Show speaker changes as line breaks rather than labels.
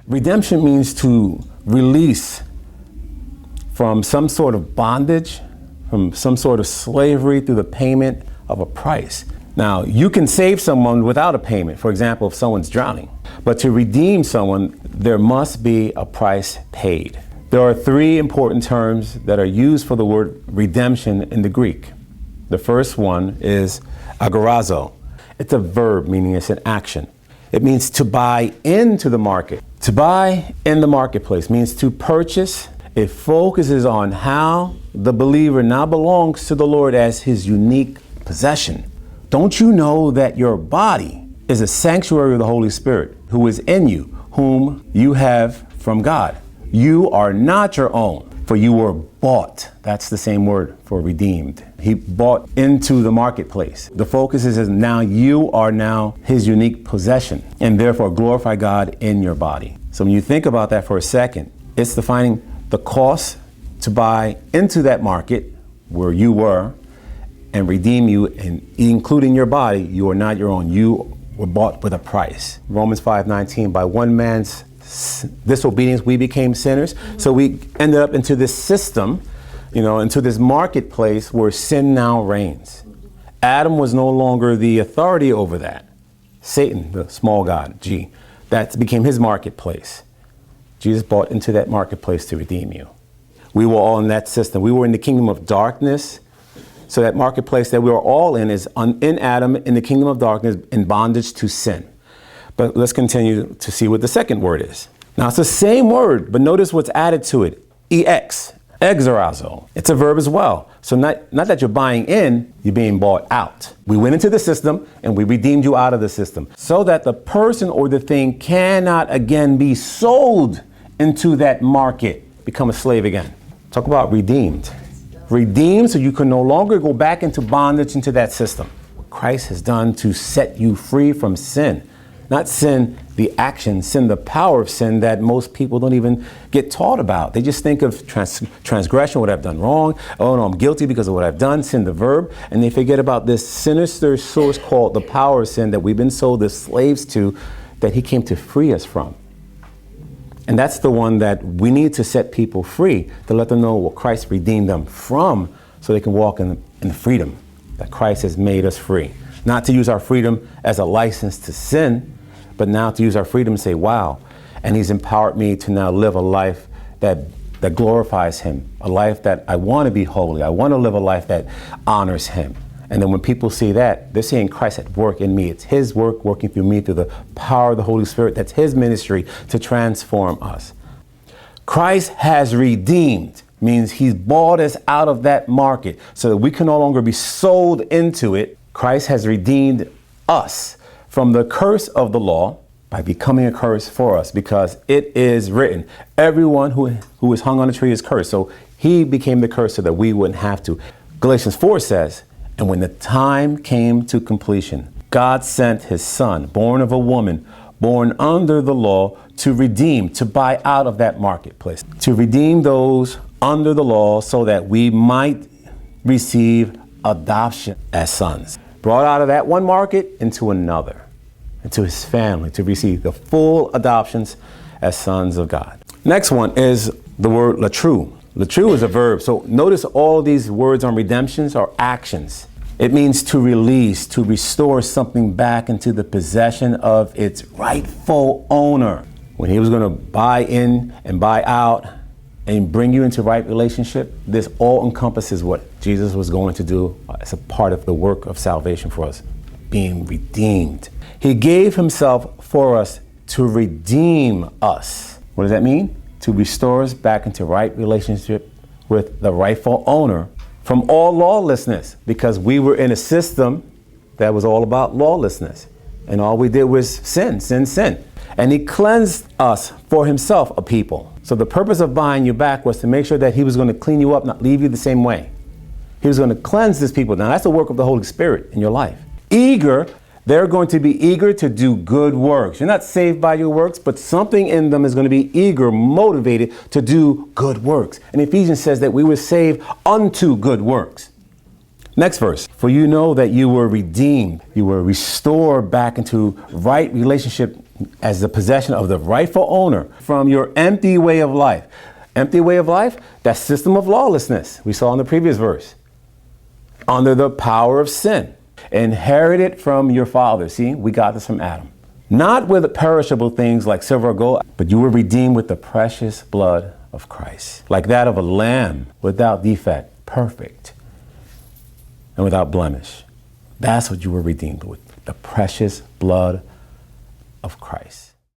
Redemption means to release from some sort of bondage, from some sort of slavery through the payment of a price. Now, you can save someone without a payment. For example, if someone's drowning. But to redeem someone, there must be a price paid. There are three important terms that are used for the word redemption in the Greek. The first one is Agorazo. It's a verb, meaning it's an action. It means to buy into the market. To buy in the marketplace means to purchase. It focuses on how the believer now belongs to the Lord as his unique possession. Don't you know that your body is a sanctuary of the Holy Spirit who is in you, whom you have from God? You are not your own, for you were bought. That's the same word for redeemed. He bought into the marketplace. The focus is now you are now his unique possession, and therefore glorify God in your body. So when you think about that for a second, it's defining the cost to buy into that market where you were and redeem you, and including your body. You are not your own. You were bought with a price. Romans 5:19, by one man's disobedience we became sinners. So we ended up into this system, into this marketplace where sin now reigns. Adam was no longer the authority over that. Satan, the small god, G, that became his marketplace. Jesus bought into that marketplace to redeem you. We were all in that system. We were in the kingdom of darkness. So that marketplace that we are all in is in Adam, in the kingdom of darkness, in bondage to sin. But let's continue to see what the second word is. Now it's the same word, but notice what's added to it. Exagorazo. It's a verb as well. So not that you're buying in, you're being bought out. We went into the system and we redeemed you out of the system so that the person or the thing cannot again be sold into that market, become a slave again. Talk about redeemed. Redeemed so you can no longer go back into bondage into that system. What Christ has done to set you free from sin. Not sin, the action, sin, the power of sin that most people don't even get taught about. They just think of transgression, what I've done wrong. Oh no, I'm guilty because of what I've done, sin, the verb. And they forget about this sinister source called the power of sin that we've been sold as slaves to, that he came to free us from. And that's the one that we need to set people free, to let them know what Christ redeemed them from, so they can walk in the freedom that Christ has made us free. Not to use our freedom as a license to sin, but now to use our freedom and say, wow, and he's empowered me to now live a life that glorifies him, a life that I want to be holy. I want to live a life that honors him. And then when people see that, they're seeing Christ at work in me. It's his work working through me through the power of the Holy Spirit. That's his ministry to transform us. Christ has redeemed, means he's bought us out of that market so that we can no longer be sold into it. Christ has redeemed us from the curse of the law by becoming a curse for us, because it is written, everyone who is hung on a tree is cursed. So he became the curse so that we wouldn't have to. Galatians 4 says, and when the time came to completion, God sent his son, born of a woman, born under the law, to redeem, to buy out of that marketplace, to redeem those under the law so that we might receive adoption as sons. Brought out of that one market into another, into his family, to receive the full adoptions as sons of God. Next one is the word Lutroo. Lutroo is a verb. So notice all these words on redemptions are actions. It means to release, to restore something back into the possession of its rightful owner. When he was going to buy in and buy out and bring you into right relationship, this all encompasses what Jesus was going to do as a part of the work of salvation for us, being redeemed. He gave himself for us to redeem us. What does that mean? To restore us back into right relationship with the rightful owner from all lawlessness, because we were in a system that was all about lawlessness. And all we did was sin. And he cleansed us for himself, a people. So the purpose of buying you back was to make sure that he was going to clean you up, not leave you the same way. He was going to cleanse this people. Now that's the work of the Holy Spirit in your life. They're going to be eager to do good works. You're not saved by your works, but something in them is going to be eager, motivated to do good works. And Ephesians says that we were saved unto good works. Next verse. For you know that you were redeemed. You were restored back into right relationship as the possession of the rightful owner from your empty way of life. Empty way of life, that system of lawlessness we saw in the previous verse. Under the power of sin. Inherited from your father. See, we got this from Adam. Not with perishable things like silver or gold, but you were redeemed with the precious blood of Christ. Like that of a lamb without defect, perfect, and without blemish. That's what you were redeemed with. The precious blood of Christ.